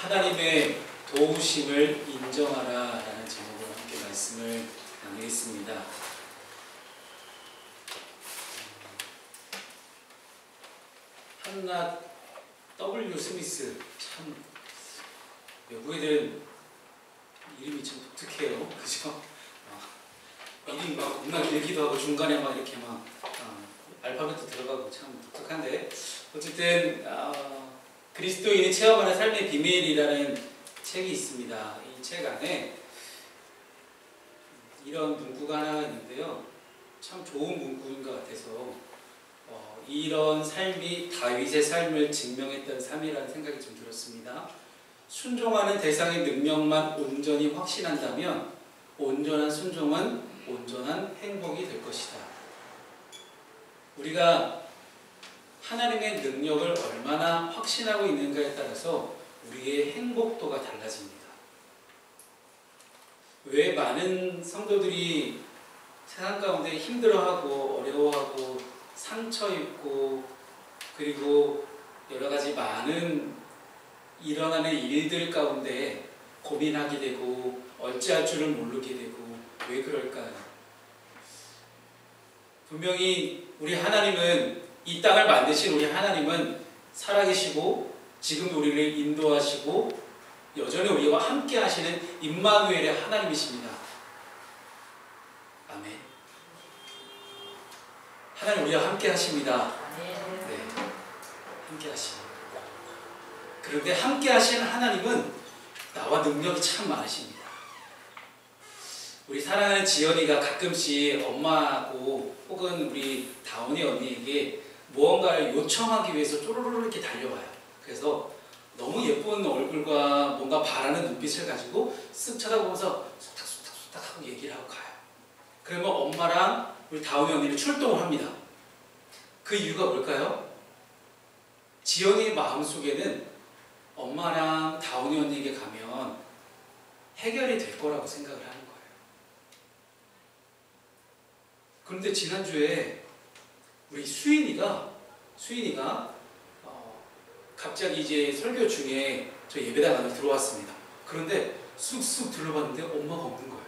하나님의 도우심을 인정하라 라는 제목으로 함께 말씀을 나누겠습니다. 한나 W. 스미스, 참 외국애들은 이름이 참 독특해요. 그죠? 이름이 막 겁나 길기도 하고 중간에 막 이렇게 막 알파벳도 들어가고 참 독특한데, 어쨌든 그리스도인이 체험하는 삶의 비밀이라는 책이 있습니다. 이 책 안에 이런 문구가 하나 있는데요, 참 좋은 문구인 것 같아서 이런 삶이 다윗의 삶을 증명했던 삶이라는 생각이 좀 들었습니다. 순종하는 대상의 능력만 온전히 확신한다면 온전한 순종은 온전한 행복이 될 것이다. 우리가 하나님의 능력을 얼마나 확신하고 있는가에 따라서 우리의 행복도가 달라집니다. 왜 많은 성도들이 세상 가운데 힘들어하고 어려워하고 상처 입고 그리고 여러 가지 많은 일어나는 일들 가운데 고민하게 되고 어찌할 줄을 모르게 되고, 왜 그럴까요? 분명히 우리 하나님은, 이 땅을 만드신 우리 하나님은 살아계시고 지금도 우리를 인도하시고 여전히 우리와 함께 하시는 임마누엘의 하나님이십니다. 아멘. 하나님 우리와 함께 하십니다. 네, 함께 하십니다. 그런데 함께 하시는 하나님은 나와 능력이 참 많으십니다. 우리 사랑하는 지연이가 가끔씩 엄마하고 혹은 우리 다운이 언니에게 무언가를 요청하기 위해서 쪼르르 이렇게 달려와요. 그래서 너무 예쁜 얼굴과 뭔가 바라는 눈빛을 가지고 쓱 쳐다보면서 수탁수탁 하고 얘기를 하고 가요. 그러면 엄마랑 우리 다운이 언니는 출동을 합니다. 그 이유가 뭘까요? 지연이의 마음속에는 엄마랑 다운이 언니에게 가면 해결이 될 거라고 생각을 하는 거예요. 그런데 지난주에 우리 수인이가 갑자기 이제 설교 중에 저 예배당 안에 들어왔습니다. 그런데 쑥쑥 둘러봤는데 엄마가 없는 거예요.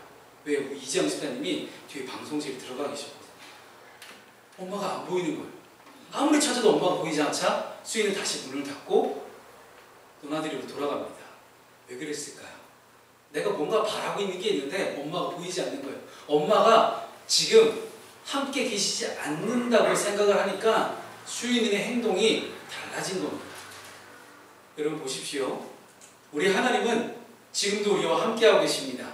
왜? 이지영 집사님이 뒤에 방송실에 들어가 계셨거든요. 엄마가 안 보이는 거예요. 아무리 찾아도 엄마가 보이지 않자 수인은 다시 문을 닫고 누나들이로 돌아갑니다. 왜 그랬을까요? 내가 뭔가 바라고 있는 게 있는데 엄마가 보이지 않는 거예요. 엄마가 지금 함께 계시지 않는다고 생각을 하니까 수인의 행동이 달라진 겁니다. 여러분 보십시오. 우리 하나님은 지금도 우리와 함께하고 계십니다.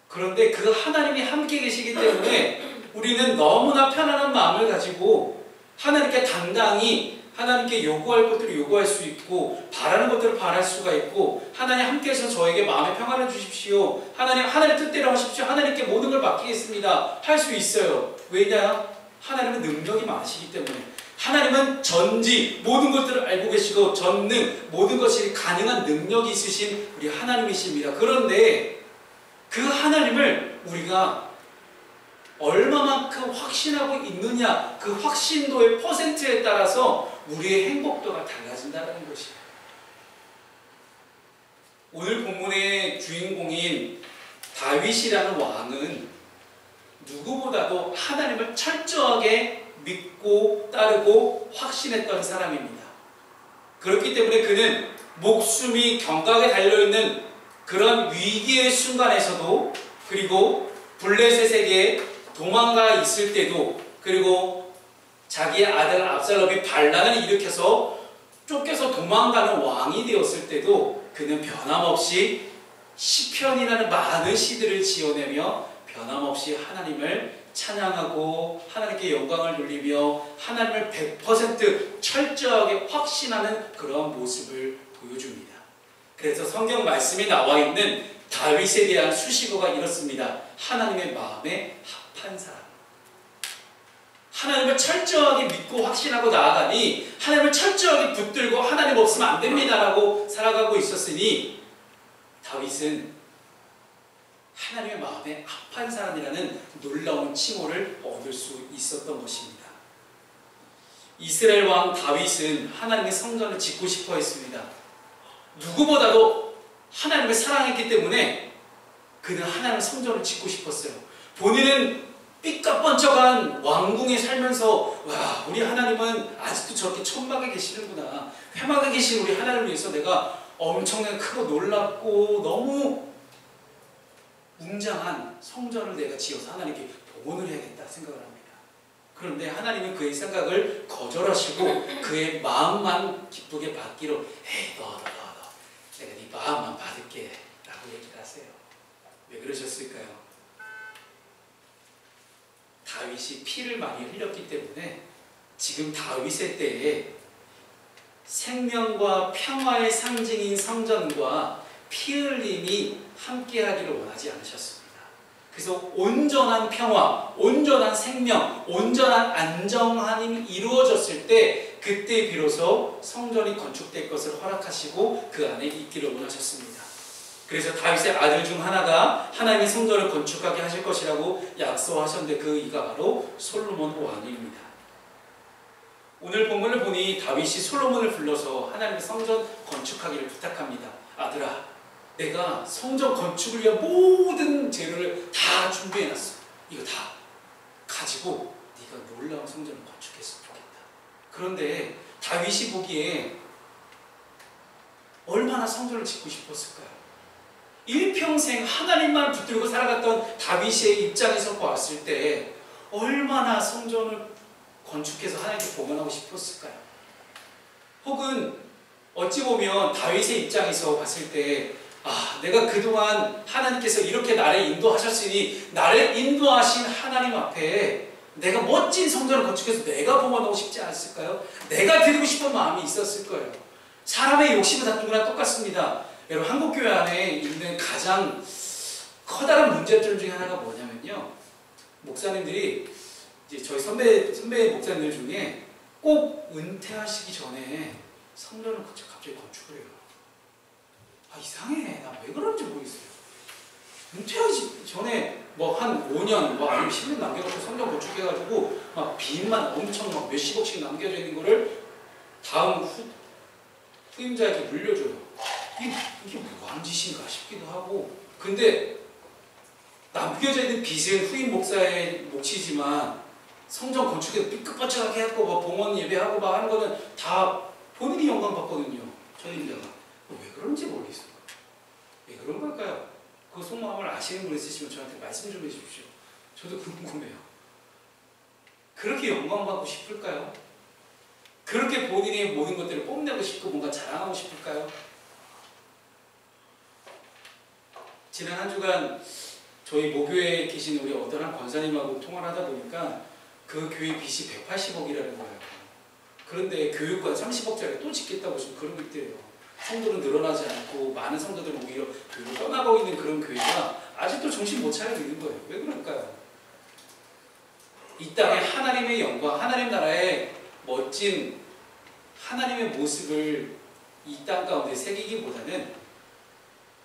그런데 그 하나님이 함께 계시기 때문에 우리는 너무나 편안한 마음을 가지고 하나님께 당당히 하나님께 요구할 것들을 요구할 수 있고 바라는 것들을 바랄 수가 있고, 하나님 함께해서 저에게 마음의 평안을 주십시오, 하나님 뜻대로 하십시오, 하나님께 모든 걸 맡기겠습니다 할 수 있어요. 왜냐? 하나님은 능력이 많으시기 때문에. 하나님은 전지 모든 것들을 알고 계시고 전능 모든 것이 가능한 능력이 있으신 우리 하나님이십니다. 그런데 그 하나님을 우리가 얼마만큼 확신하고 있느냐, 그 확신도의 퍼센트에 따라서 우리의 행복도가 달라진다는 것이에요. 오늘 본문의 주인공인 다윗이라는 왕은 누구보다도 하나님을 철저하게 믿고 따르고 확신했던 사람입니다. 그렇기 때문에 그는 목숨이 경각에 달려있는 그런 위기의 순간에서도, 그리고 블레셋에게 도망가 있을 때도, 그리고 자기의 아들 압살롬이 반란을 일으켜서 쫓겨서 도망가는 왕이 되었을 때도 그는 변함없이 시편이라는 많은 시들을 지어내며 변함없이 하나님을 찬양하고 하나님께 영광을 돌리며 하나님을 100% 철저하게 확신하는 그런 모습을 보여줍니다. 그래서 성경 말씀이 나와 있는 다윗에 대한 수식어가 이렇습니다. 하나님의 마음에 합한 사람. 하나님을 철저하게 믿고 확신하고 나아가니 하나님을 철저하게 붙들고 하나님 없으면 안 됩니다라고 살아가고 있었으니 다윗은 하나님의 마음에 합한 사람이라는 놀라운 칭호를 얻을 수 있었던 것입니다. 이스라엘 왕 다윗은 하나님의 성전을 짓고 싶어 했습니다. 누구보다도 하나님을 사랑했기 때문에 그는 하나님의 성전을 짓고 싶었어요. 본인은 삐까뻔쩍한 왕궁에 살면서 와, 우리 하나님은 아직도 저렇게 천막에 계시는구나. 회막에 계신 우리 하나님을 위해서 내가 엄청나게 크고 놀랍고 너무 웅장한 성전을 내가 지어서 하나님께 봉헌을 해야겠다 생각을 합니다. 그런데 하나님은 그의 생각을 거절하시고 그의 마음만 기쁘게 받기로 에이 너 내가 네 마음만 받을게 라고 얘기를 하세요. 왜 그러셨을까요? 다윗이 피를 많이 흘렸기 때문에 지금 다윗의 때에 생명과 평화의 상징인 성전과 피 흘림이 함께하기를 원하지 않으셨습니다. 그래서 온전한 평화, 온전한 생명, 온전한 안정함이 이루어졌을 때 그때 비로소 성전이 건축될 것을 허락하시고 그 안에 있기를 원하셨습니다. 그래서 다윗의 아들 중 하나가 하나님의 성전을 건축하게 하실 것이라고 약속하셨는데 그 이가 바로 솔로몬 왕입니다. 오늘 본문을 보니 다윗이 솔로몬을 불러서 하나님의 성전 건축하기를 부탁합니다. 아들아, 내가 성전 건축을 위한 모든 재료를 다 준비해놨어. 이거 다 가지고 네가 놀라운 성전을 건축했으면 좋겠다. 그런데 다윗이 보기에 얼마나 성전을 짓고 싶었을까요? 일평생 하나님만 붙들고 살아갔던 다윗의 입장에서 보았을 때 얼마나 성전을 건축해서 하나님께 봉헌하고 싶었을까요? 혹은 어찌 보면 다윗의 입장에서 봤을 때 내가 그동안 하나님께서 이렇게 나를 인도하셨으니 나를 인도하신 하나님 앞에 내가 멋진 성전을 건축해서 내가 봉헌하고 싶지 않았을까요? 내가 드리고 싶은 마음이 있었을 거예요. 사람의 욕심은 다 누구나 똑같습니다. 여러분, 한국교회 안에 있는 가장 커다란 문제점 중에 하나가 뭐냐면요, 목사님들이 이제 저희 선배 목사님들 중에 꼭 은퇴하시기 전에 성전을 갑자기 건축을 해요. 이상해. 나 왜 그런지 모르겠어요. 은퇴하기 전에 뭐 한 5년, 아니면 10년 남겨놓고 성전 건축해가지고 막 빚만 엄청 막 몇십억씩 남겨져 있는 거를 다음 후임자에게 물려줘요. 이게 뭐하는 짓인가 싶기도 하고. 근데 남겨져 있는 빚은 후임 목사의 몫이지만 성전 건축에서 삐끗빠쩍하게 해갖고 막 봉헌 예배하고 막 하는 거는 다 본인이 영광 받거든요. 전임자가. 왜 그런지 모르겠어요. 왜 그런 걸까요? 그 속마음을 아시는 분 있으시면 저한테 말씀 좀 해주십시오. 저도 궁금해요. 그렇게 영광 받고 싶을까요? 그렇게 본인의 모든 것들을 뽐내고 싶고 뭔가 자랑하고 싶을까요? 지난 한 주간 저희 모교에 계신 우리 어떤 한 권사님하고 통화를 하다 보니까 그 교회 빚이 180억이라는 거예요. 그런데 교육관 30억짜리 또 짓겠다고 지금 그러고 있대요. 성도는 늘어나지 않고 많은 성도들은 오히려 교회를 떠나고 있는 그런 교회가 아직도 정신 못 차리고 있는 거예요. 왜 그럴까요? 이 땅에 하나님의 영광, 하나님 나라의 멋진 하나님의 모습을 이 땅 가운데 새기기보다는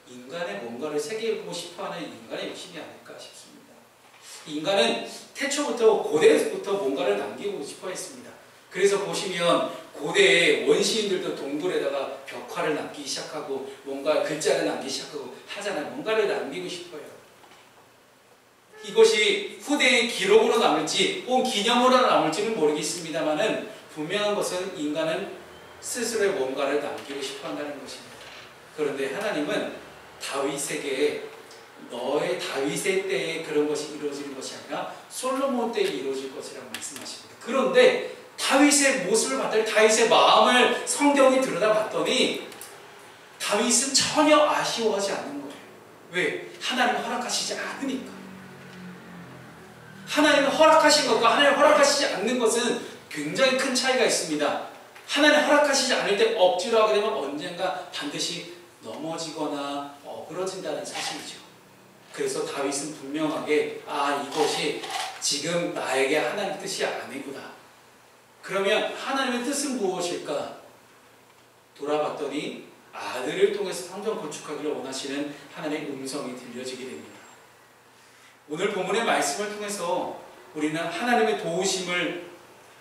인간의 뭔가를 새기고 싶어하는 인간의 욕심이 아닐까 싶습니다. 인간은 태초부터 고대부터 뭔가를 남기고 싶어 했습니다. 그래서 보시면 고대의 원시인들도 동굴에다가 벽화를 남기기 시작하고 뭔가 글자를 남기기 시작하고 하잖아요. 뭔가를 남기고 싶어요. 이것이 후대의 기록으로 남을지 혹은 기념으로 남을지는 모르겠습니다만은 분명한 것은 인간은 스스로의 뭔가를 남기고 싶어 한다는 것입니다. 그런데 하나님은 다윗에게 너의 다윗의 때에 그런 것이 이루어지는 것이 아니라 솔로몬 때에 이루어질 것이라고 말씀하십니다. 그런데 다윗의 모습을 봤더니 다윗의 마음을 성경이 들여다봤더니 다윗은 전혀 아쉬워하지 않는 거예요. 왜? 하나님이 허락하시지 않으니까. 하나님이 허락하신 것과 하나님이 허락하시지 않는 것은 굉장히 큰 차이가 있습니다. 하나님이 허락하시지 않을 때 억지로 하게 되면 언젠가 반드시 넘어지거나 어그러진다는 사실이죠. 그래서 다윗은 분명하게 이것이 지금 나에게 하나님의 뜻이 아니구나. 그러면 하나님의 뜻은 무엇일까? 돌아봤더니 아들을 통해서 성전 건축하기를 원하시는 하나님의 음성이 들려지게 됩니다. 오늘 본문의 말씀을 통해서 우리는 하나님의 도우심을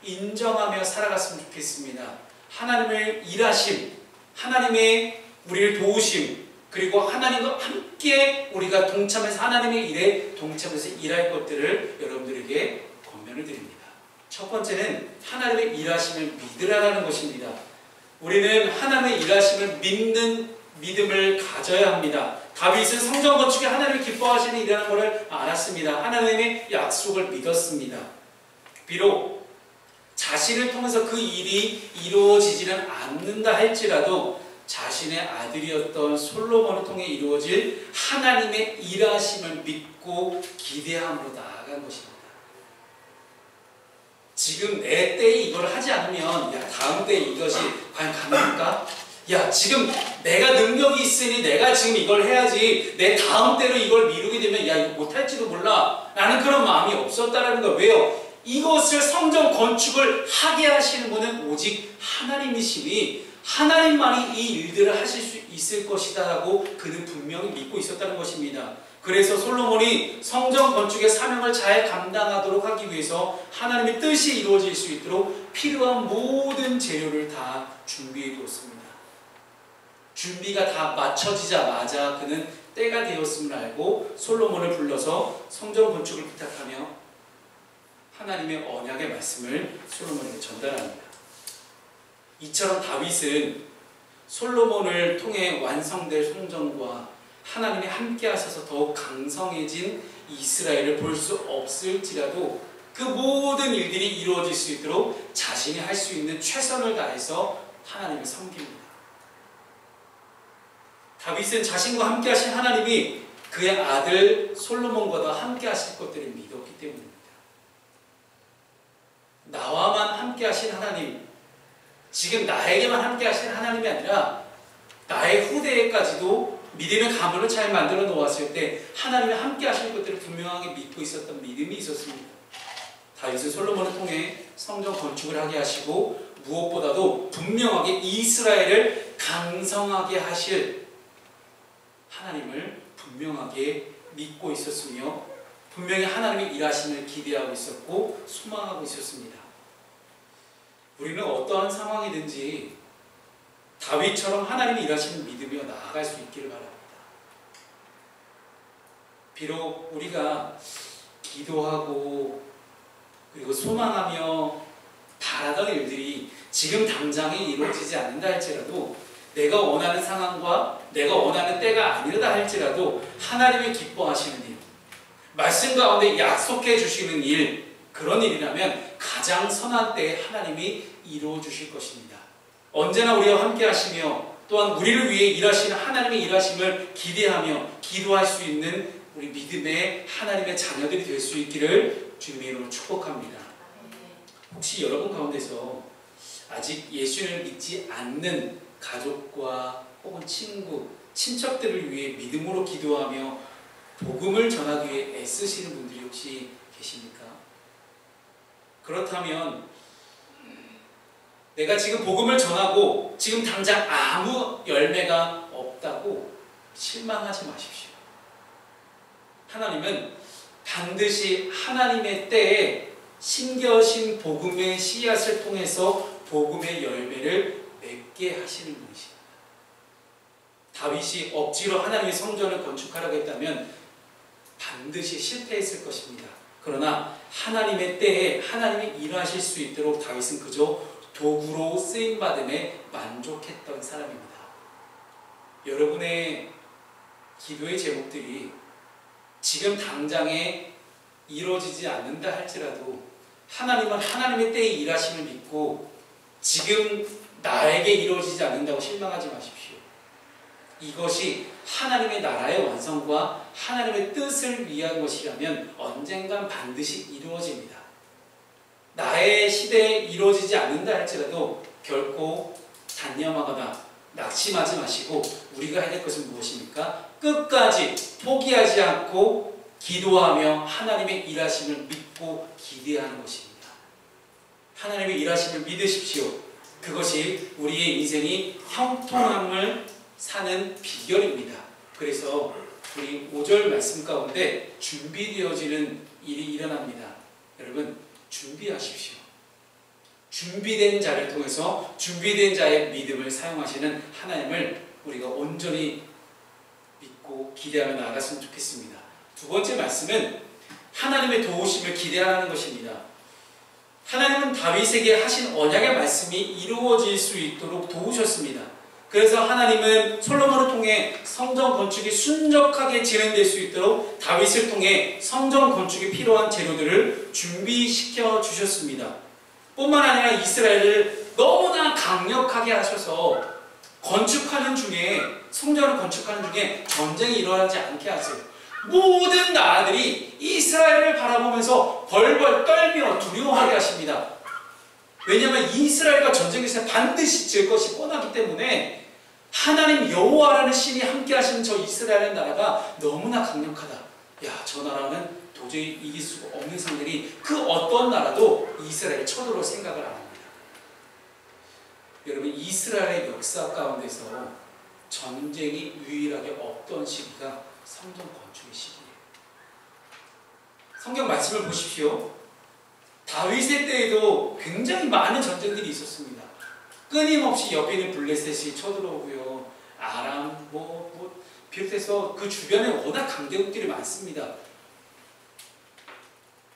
인정하며 살아갔으면 좋겠습니다. 하나님의 일하심, 하나님의 우리를 도우심, 그리고 하나님과 함께 우리가 동참해서 하나님의 일에 동참해서 일할 것들을 여러분들에게 권면을 드립니다. 첫 번째는 하나님의 일하심을 믿으라는 것입니다. 우리는 하나님의 일하심을 믿는 믿음을 가져야 합니다. 다윗은 성전 건축에 하나님이 기뻐하시는 일이라는 것을 알았습니다. 하나님의 약속을 믿었습니다. 비록 자신을 통해서 그 일이 이루어지지는 않는다 할지라도 자신의 아들이었던 솔로몬을 통해 이루어질 하나님의 일하심을 믿고 기대함으로 나아간 것입니다. 지금 내 때에 이걸 하지 않으면 야 다음 때에 이것이 과연 가능할까? 야 지금 내가 능력이 있으니 내가 지금 이걸 해야지 내 다음 때로 이걸 미루게 되면 야 이거 못할지도 몰라 라는 그런 마음이 없었다라는 거. 왜요? 이것을 성전 건축을 하게 하시는 분은 오직 하나님이시니 하나님만이 이 일들을 하실 수 있을 것이다 라고 그는 분명히 믿고 있었다는 것입니다. 그래서 솔로몬이 성전 건축의 사명을 잘 감당하도록 하기 위해서 하나님의 뜻이 이루어질 수 있도록 필요한 모든 재료를 다 준비해 두었습니다. 준비가 다 맞춰지자마자 그는 때가 되었음을 알고 솔로몬을 불러서 성전 건축을 부탁하며 하나님의 언약의 말씀을 솔로몬에게 전달합니다. 이처럼 다윗은 솔로몬을 통해 완성될 성전과 하나님이 함께 하셔서 더욱 강성해진 이스라엘을 볼 수 없을지라도 그 모든 일들이 이루어질 수 있도록 자신이 할 수 있는 최선을 다해서 하나님을 섬깁니다. 다윗은 자신과 함께 하신 하나님이 그의 아들 솔로몬과도 함께 하실 것들을 믿었기 때문입니다. 나와만 함께 하신 하나님, 지금 나에게만 함께 하신 하나님이 아니라 나의 후대에까지도 믿음의 가문을 잘 만들어 놓았을 때 하나님이 함께 하실 것들을 분명하게 믿고 있었던 믿음이 있었습니다. 다윗은 솔로몬을 통해 성전 건축을 하게 하시고 무엇보다도 분명하게 이스라엘을 강성하게 하실 하나님을 분명하게 믿고 있었으며 분명히 하나님의 일하심을 기대하고 있었고 소망하고 있었습니다. 우리는 어떠한 상황이든지 다윗처럼 하나님의 일하심을 믿으며 나아갈 수 있기를 바랍니다. 비록 우리가 기도하고 그리고 소망하며 바라던 일들이 지금 당장에 이루어지지 않는다 할지라도 내가 원하는 상황과 내가 원하는 때가 아니라 할지라도 하나님이 기뻐하시는 일, 말씀 가운데 약속해 주시는 일, 그런 일이라면 가장 선한 때에 하나님이 이루어 주실 것입니다. 언제나 우리와 함께 하시며 또한 우리를 위해 일하시는 하나님의 일하심을 기대하며 기도할 수 있는 우리 믿음의 하나님의 자녀들이 될 수 있기를 주님의 이름으로 축복합니다. 혹시 여러분 가운데서 아직 예수를 믿지 않는 가족과 혹은 친구, 친척들을 위해 믿음으로 기도하며 복음을 전하기 위해 애쓰시는 분들이 혹시 계십니까? 그렇다면 내가 지금 복음을 전하고 지금 당장 아무 열매가 없다고 실망하지 마십시오. 하나님은 반드시 하나님의 때에 심겨진 복음의 씨앗을 통해서 복음의 열매를 맺게 하시는 분이십니다. 다윗이 억지로 하나님의 성전을 건축하라고 했다면 반드시 실패했을 것입니다. 그러나 하나님의 때에 하나님이 일하실 수 있도록 다윗은 그저 도구로 쓰임받음에 만족했던 사람입니다. 여러분의 기도의 제목들이 지금 당장에 이루어지지 않는다 할지라도 하나님은 하나님의 때에 일하심을 믿고 지금 나에게 이루어지지 않는다고 실망하지 마십시오. 이것이 하나님의 나라의 완성과 하나님의 뜻을 위한 것이라면 언젠간 반드시 이루어집니다. 나의 시대에 이루어지지 않는다 할지라도 결코 단념하거나 낙심하지 마시고 우리가 해야 될 것은 무엇입니까? 끝까지 포기하지 않고 기도하며 하나님의 일하심을 믿고 기대하는 것입니다. 하나님의 일하심을 믿으십시오. 그것이 우리의 인생이 형통함을 사는 비결입니다. 그래서 우리 5절 말씀 가운데 준비되어지는 일이 일어납니다. 여러분 준비하십시오. 준비된 자를 통해서 준비된 자의 믿음을 사용하시는 하나님을 우리가 온전히 믿고 기대하며 나아갔으면 좋겠습니다. 두 번째 말씀은 하나님의 도우심을 기대하는 것입니다. 하나님은 다윗에게 하신 언약의 말씀이 이루어질 수 있도록 도우셨습니다. 그래서 하나님은 솔로몬을 통해 성전 건축이 순적하게 진행될 수 있도록 다윗을 통해 성전 건축에 필요한 재료들을 준비시켜 주셨습니다. 뿐만 아니라 이스라엘을 너무나 강력하게 하셔서 건축하는 중에, 성전을 건축하는 중에 전쟁이 일어나지 않게 하세요. 모든 나라들이 이스라엘을 바라보면서 벌벌 떨며 두려워하게 하십니다. 왜냐하면 이스라엘과 전쟁에서 반드시 질 것이 뻔하기 때문에 하나님 여호와라는 신이 함께 하시는 저 이스라엘 나라가 너무나 강력하다. 야, 저 나라는 도저히 이길 수가 없는 상들이 그 어떤 나라도 이스라엘 쳐들어올 생각을 안 합니다. 여러분, 이스라엘의 역사 가운데서 전쟁이 유일하게 없던 시기가 성전 건축의 시기예요. 성경 말씀을 보십시오. 다윗의 때에도 굉장히 많은 전쟁들이 있었습니다. 끊임없이 옆에 있는 블레셋이 쳐들어오고요. 아람, 비롯해서 그 주변에 워낙 강대국들이 많습니다.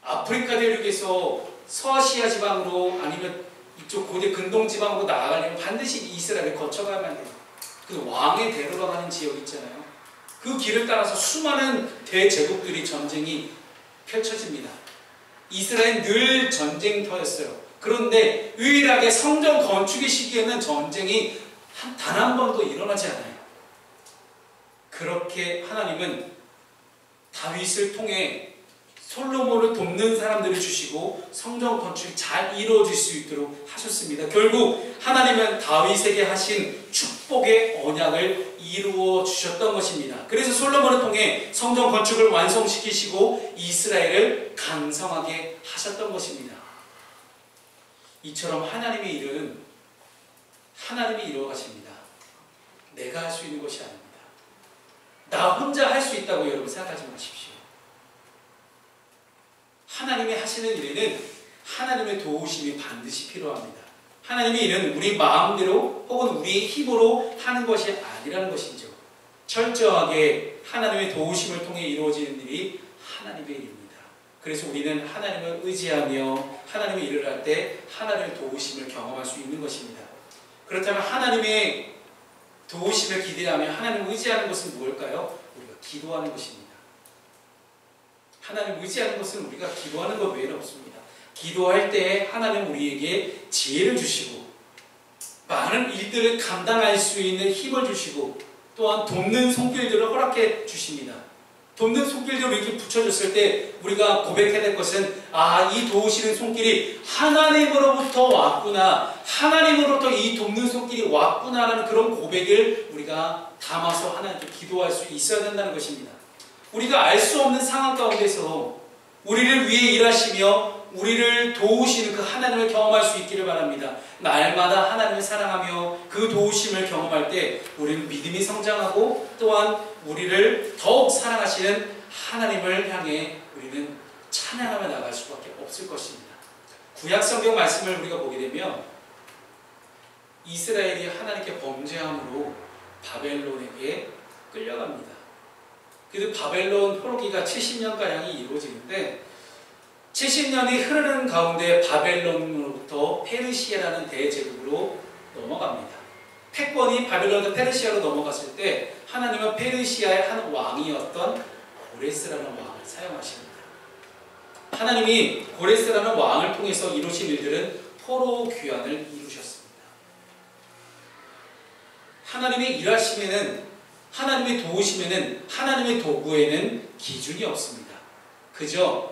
아프리카 대륙에서 서아시아 지방으로 아니면 이쪽 고대 근동 지방으로 나아가려면 반드시 이스라엘을 거쳐가야만 해요. 그 왕의 대로가 가는 지역 있잖아요. 그 길을 따라서 수많은 대제국들이 전쟁이 펼쳐집니다. 이스라엘은 늘 전쟁터였어요. 그런데 유일하게 성전 건축의 시기에는 전쟁이 단 한 번도 일어나지 않아요. 그렇게 하나님은 다윗을 통해 솔로몬을 돕는 사람들을 주시고 성전 건축이 잘 이루어질 수 있도록 하셨습니다. 결국 하나님은 다윗에게 하신 축복의 언약을 이루어 주셨던 것입니다. 그래서 솔로몬을 통해 성전 건축을 완성시키시고 이스라엘을 강성하게 하셨던 것입니다. 이처럼 하나님의 일은 하나님이 이루어 가십니다. 내가 할 수 있는 것이 아닙니다. 나 혼자 할 수 있다고 여러분 생각하지 마십시오. 하나님이 하시는 일에는 하나님의 도우심이 반드시 필요합니다. 하나님의 일은 우리 마음대로 혹은 우리의 힘으로 하는 것이 아니라는 것이죠. 철저하게 하나님의 도우심을 통해 이루어지는 일이 하나님의 일입니다. 그래서 우리는 하나님을 의지하며 하나님의 일을 할 때 하나님의 도우심을 경험할 수 있는 것입니다. 그렇다면 하나님의 도우심을 기대하며 하나님을 의지하는 것은 무엇일까요? 우리가 기도하는 것입니다. 하나님을 의지하는 것은 우리가 기도하는 것 외에는 없습니다. 기도할 때 하나님은 우리에게 지혜를 주시고 많은 일들을 감당할 수 있는 힘을 주시고 또한 돕는 손길들을 허락해 주십니다. 돕는 손길들을 이렇게 붙여줬을 때 우리가 고백해야 될 것은 이 도우시는 손길이 하나님으로부터 왔구나, 하나님으로부터 이 돕는 손길이 왔구나라는 그런 고백을 우리가 담아서 하나님께 기도할 수 있어야 된다는 것입니다. 우리가 알 수 없는 상황 가운데서 우리를 위해 일하시며 우리를 도우시는 그 하나님을 경험할 수 있기를 바랍니다. 날마다 하나님을 사랑하며 그 도우심을 경험할 때 우리는 믿음이 성장하고 또한 우리를 더욱 사랑하시는 하나님을 향해 우리는 찬양하며 나갈 수밖에 없을 것입니다. 구약 성경 말씀을 우리가 보게 되면 이스라엘이 하나님께 범죄함으로 바벨론에게 끌려갑니다. 그래서 바벨론 포로기가 70년가량이 이루어지는데 70년이 흐르는 가운데 바벨론으로부터 페르시아라는 대제국으로 넘어갑니다. 패권이 바벨론에서 페르시아로 넘어갔을 때 하나님은 페르시아의 한 왕이었던 고레스라는 왕을 사용하십니다. 하나님이 고레스라는 왕을 통해서 이루신 일들은 포로 귀환을 이루셨습니다. 하나님의 일하심에는, 하나님의 도우심에는, 하나님의 도구에는 기준이 없습니다. 그저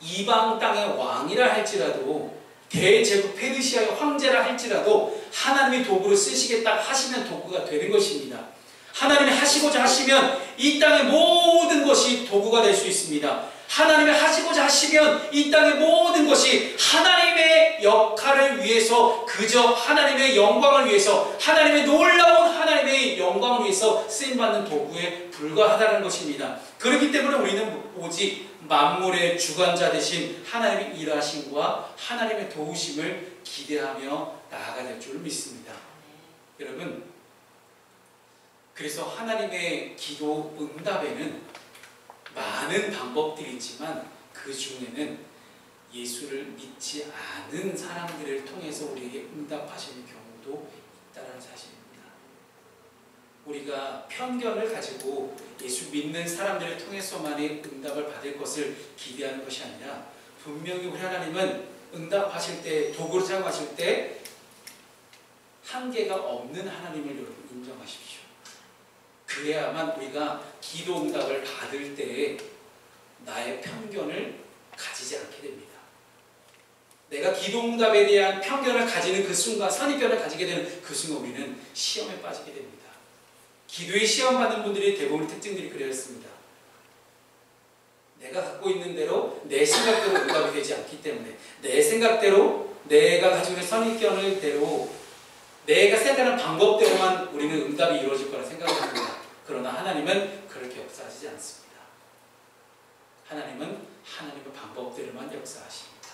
이방 땅의 왕이라 할지라도 대제국 페르시아의 황제라 할지라도 하나님의 도구를 쓰시겠다 하시면 도구가 되는 것입니다. 하나님이 하시고자 하시면 이 땅의 모든 것이 도구가 될 수 있습니다. 하나님이 하시고자 하시면 이 땅의 모든 것이 하나님의 역할을 위해서, 그저 하나님의 영광을 위해서, 하나님의 놀라운 하나님의 영광을 위해서 쓰임받는 도구에 불과하다는 것입니다. 그렇기 때문에 우리는 오직 만물의 주관자 되신 하나님의 일하심과 하나님의 도우심을 기대하며 나아가야 될 줄 믿습니다. 여러분, 그래서 하나님의 기도 응답에는 많은 방법들이 있지만 그 중에는 예수를 믿지 않은 사람들을 통해서 우리에게 응답하시는 경우도 있다는 사실입니다. 우리가 편견을 가지고 예수 믿는 사람들을 통해서만의 응답을 받을 것을 기대하는 것이 아니라 분명히 우리 하나님은 응답하실 때, 도구로 사용하실 때 한계가 없는 하나님을 여러분 인정하십시오. 그래야만 우리가 기도 응답을 받을 때에 나의 편견을 가지지 않게 됩니다. 내가 기도 응답에 대한 편견을 가지는 그 순간, 선입견을 가지게 되는 그 순간 우리는 시험에 빠지게 됩니다. 기도에 시험받는 분들의 대부분 특징들이 그랬습니다. 내가 갖고 있는 대로 내 생각대로 응답이 되지 않기 때문에 내 생각대로 내가 가지고 있는 선입견을 대로 내가 생각하는 방법대로만 우리는 응답이 이루어질 거라 생각합니다. 그러나 하나님은 그렇게 역사하시지 않습니다. 하나님은 하나님의 방법대로만 역사하십니다.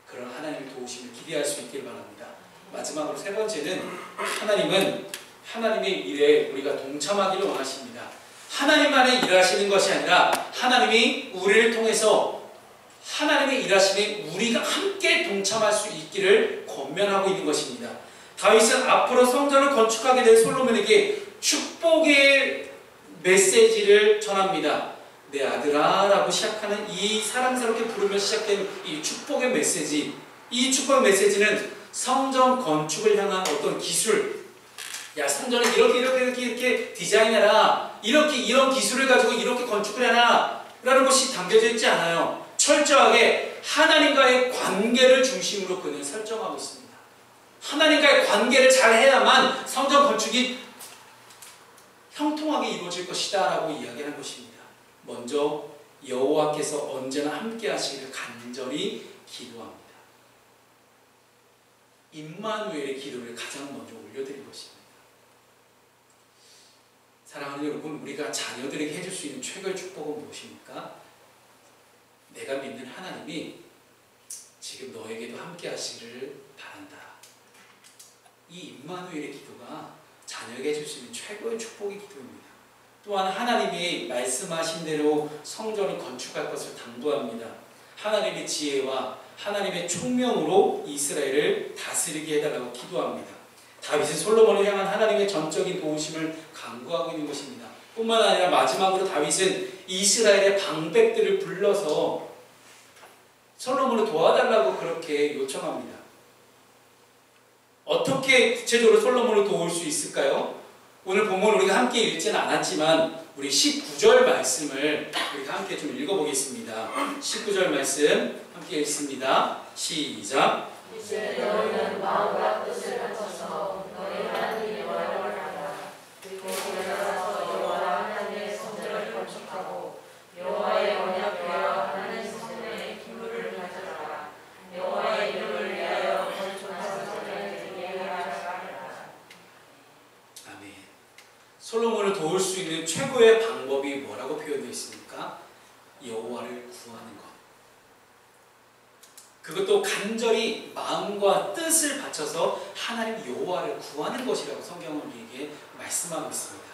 그런 하나님의 도우심을 기대할 수 있기를 바랍니다. 마지막으로 세 번째는 하나님은 하나님의 일에 우리가 동참하기를 원하십니다. 하나님만의 일하시는 것이 아니라 하나님이 우리를 통해서 하나님의 일하심에 우리가 함께 동참할 수 있기를 권면하고 있는 것입니다. 다윗은 앞으로 성전을 건축하게 될 솔로몬에게 축복의 메시지를 전합니다. 내 아들아 라고 시작하는 이 사랑스럽게 부르며 시작된 이 축복의 메시지, 이 축복의 메시지는 성전 건축을 향한 어떤 기술, 야 성전을 이렇게 디자인해라, 이런 기술을 가지고 이렇게 건축을 해라 라는 것이 담겨져 있지 않아요. 철저하게 하나님과의 관계를 중심으로 그는 설정하고 있습니다. 하나님과의 관계를 잘 해야만 성전 건축이 형통하게 이루어질 것이다 라고 이야기하는 것입니다. 먼저 여호와께서 언제나 함께 하시기를 간절히 기도합니다. 임마누엘의 기도를 가장 먼저 올려드린 것입니다. 사랑하는 여러분, 우리가 자녀들에게 해줄 수 있는 최고의 축복은 무엇입니까? 내가 믿는 하나님이 지금 너에게도 함께 하시기를 바란다. 이 임마누엘의 기도가 자녀에게 해줄 수 있는 최고의 축복의 기도입니다. 또한 하나님이 말씀하신 대로 성전을 건축할 것을 당부합니다. 하나님의 지혜와 하나님의 총명으로 이스라엘을 다스리게 해달라고 기도합니다. 다윗은 솔로몬을 향한 하나님의 전적인 도우심을 간구하고 있는 것입니다. 뿐만 아니라 마지막으로 다윗은 이스라엘의 방백들을 불러서 솔로몬을 도와달라고 그렇게 요청합니다. 어떻게 구체적으로 솔로몬을 도울 수 있을까요? 오늘 본문 우리가 함께 읽지는 않았지만 우리 19절 말씀을 우리가 함께 좀 읽어보겠습니다. 19절 말씀 함께 읽습니다. 시작. 이제 너희는 마음과 뜻을 합쳐서 너희 하나님 여호와를 알아라. 그리고 일어나서 여호와 하나님의 성전을 건축하고 여호와의 언약궤와 하나님 성전에 기물을 가져라. 여호와의 이름을 위하여 건축한 성전을 드리게 하라. 아멘. 솔로몬을 도울 수 있는 최고의 방법이 뭐라고 표현되어 있습니까? 여호와를 구하는 것. 그것도 간절히 마음과 뜻을 바쳐서 하나님 여호와를 구하는 것이라고 성경은 우리에게 말씀하고 있습니다.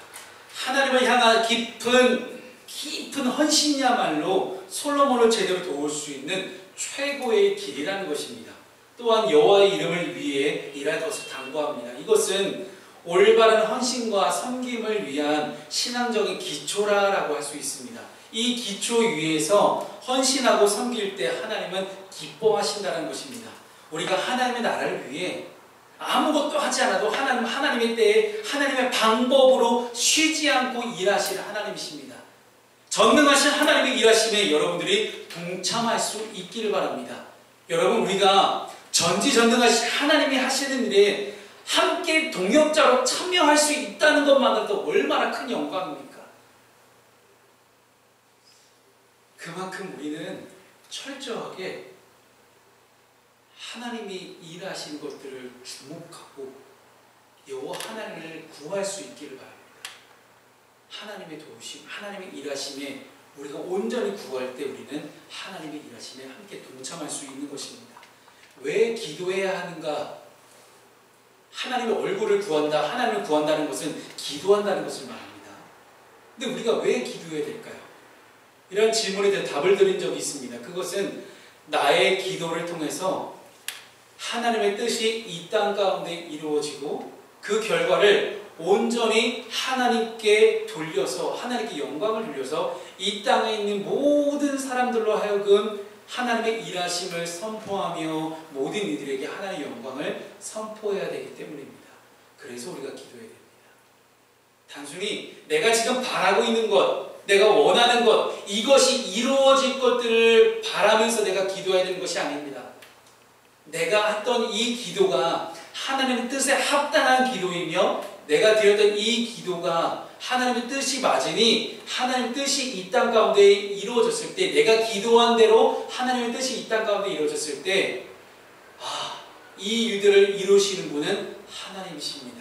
하나님을 향한 깊은 헌신이야말로 솔로몬을 제대로 도울 수 있는 최고의 길이라는 것입니다. 또한 여호와의 이름을 위해 일할 것을 당부합니다. 이것은 올바른 헌신과 섬김을 위한 신앙적인 기초라고 할 수 있습니다. 이 기초 위에서 헌신하고 섬길 때 하나님은 기뻐하신다는 것입니다. 우리가 하나님의 나라를 위해 아무것도 하지 않아도 하나님의 때에 하나님의 방법으로 쉬지 않고 일하시는 하나님이십니다. 전능하신 하나님의 일하심에 여러분들이 동참할 수 있기를 바랍니다. 여러분, 우리가 전지전능하신 하나님이 하시는 일에 함께 동역자로 참여할 수 있다는 것만으로도 얼마나 큰 영광입니까? 그만큼 우리는 철저하게 하나님이 일하신 것들을 주목하고 여호와 하나님을 구할 수 있기를 바랍니다. 하나님의 도우심, 하나님의 일하심에 우리가 온전히 구할 때 우리는 하나님의 일하심에 함께 동참할 수 있는 것입니다. 왜 기도해야 하는가? 하나님의 얼굴을 구한다, 하나님을 구한다는 것은 기도한다는 것을 말합니다. 근데 우리가 왜 기도해야 될까요? 이런 질문에 대해 답을 드린 적이 있습니다. 그것은 나의 기도를 통해서 하나님의 뜻이 이 땅 가운데 이루어지고 그 결과를 온전히 하나님께 돌려서, 하나님께 영광을 돌려서 이 땅에 있는 모든 사람들로 하여금 하나님의 일하심을 선포하며 모든 이들에게 하나님의 영광을 선포해야 되기 때문입니다. 그래서 우리가 기도해야 됩니다. 단순히 내가 지금 바라고 있는 것, 내가 원하는 것, 이것이 이루어질 것들을 바라면서 내가 기도해야 되는 것이 아닙니다. 내가 했던 이 기도가 하나님의 뜻에 합당한 기도이며 내가 드렸던 이 기도가 하나님의 뜻이 맞으니 하나님의 뜻이 이 땅 가운데 이루어졌을 때, 내가 기도한 대로 하나님의 뜻이 이 땅 가운데 이루어졌을 때, 이 일들을 이루시는 분은 하나님이십니다.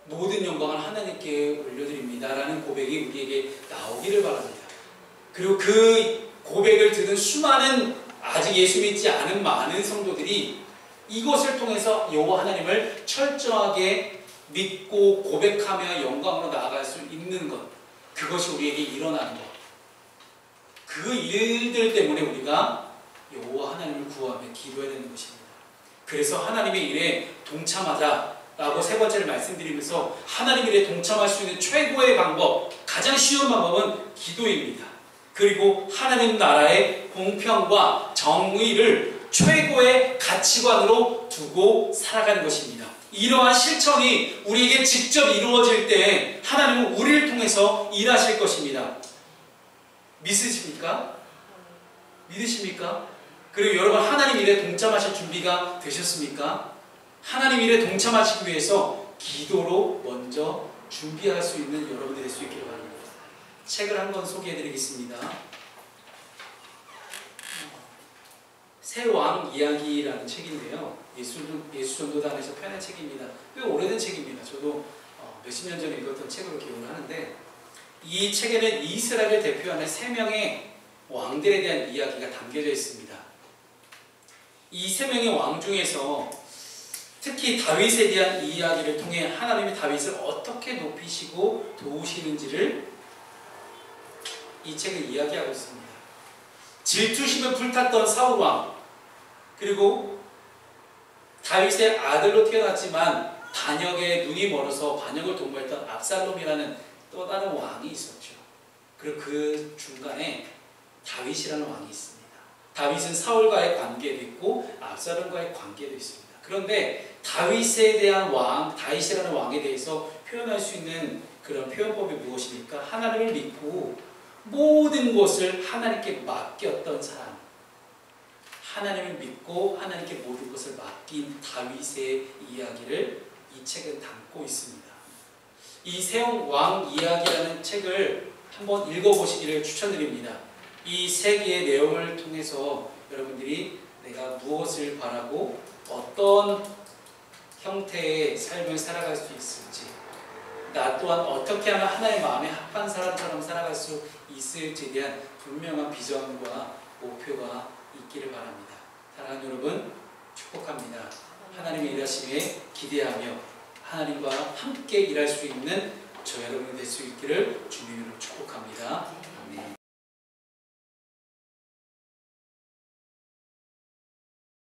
모든 영광을 하나님께 올려드립니다 라는 고백이 우리에게 나오기를 바랍니다. 그리고 그 고백을 듣는 수많은 아직 예수 믿지 않은 많은 성도들이 이것을 통해서 여호와 하나님을 철저하게 믿고 고백하며 영광으로 나아갈 수 있는 것, 그것이 우리에게 일어나는 것, 그 일들 때문에 우리가 여호와 하나님을 구하며 기도해야 되는 것입니다. 그래서 하나님의 일에 동참하자 라고 세 번째를 말씀드리면서 하나님 일에 동참할 수 있는 최고의 방법, 가장 쉬운 방법은 기도입니다. 그리고 하나님 나라의 공평과 정의를 최고의 가치관으로 두고 살아가는 것입니다. 이러한 실천이 우리에게 직접 이루어질 때 하나님은 우리를 통해서 일하실 것입니다. 믿으십니까? 믿으십니까? 그리고 여러분, 하나님 일에 동참하실 준비가 되셨습니까? 하나님 일에 동참하시기 위해서 기도로 먼저 준비할 수 있는 여러분들이 될 수 있기를 바랍니다. 책을 한 권 소개해드리겠습니다. 새 왕 이야기라는 책인데요. 예수전도단에서 펴낸 책입니다. 꽤 오래된 책입니다. 저도 몇십 년 전에 읽었던 책으로 기억을 하는데, 이 책에는 이스라엘을 대표하는 3명의 왕들에 대한 이야기가 담겨져 있습니다. 이 3명의 왕 중에서 특히 다윗에 대한 이야기를 통해 하나님이 다윗을 어떻게 높이시고 도우시는지를 이 책은 이야기하고 있습니다. 질투심에 불탔던 사울왕, 그리고 다윗의 아들로 태어났지만 반역에 눈이 멀어서 반역을 도모했던 압살롬이라는 또 다른 왕이 있었죠. 그리고 그 중간에 다윗이라는 왕이 있습니다. 다윗은 사울과의 관계도 있고 압살롬과의 관계도 있습니다. 그런데 다윗에 대한 왕, 다윗이라는 왕에 대해서 표현할 수 있는 그런 표현법이 무엇입니까? 하나님을 믿고 모든 것을 하나님께 맡겼던 사람, 하나님을 믿고 하나님께 모든 것을 맡긴 다윗의 이야기를 이 책은 담고 있습니다. 이 새 왕 이야기라는 책을 한번 읽어보시기를 추천드립니다. 이 세 개의 내용을 통해서 여러분들이 내가 무엇을 바라고 어떤 형태의 삶을 살아갈 수 있을지, 나 또한 어떻게 하면 하나님의 마음에 합한 사람처럼 살아갈 수 있을지에 대한 분명한 비전과 목표가 있기를 바랍니다. 사랑하는 여러분, 축복합니다. 하나님의 일하심에 기대하며 하나님과 함께 일할 수 있는 저 여러분이 될 수 있기를 주님으로 축복합니다. 아멘.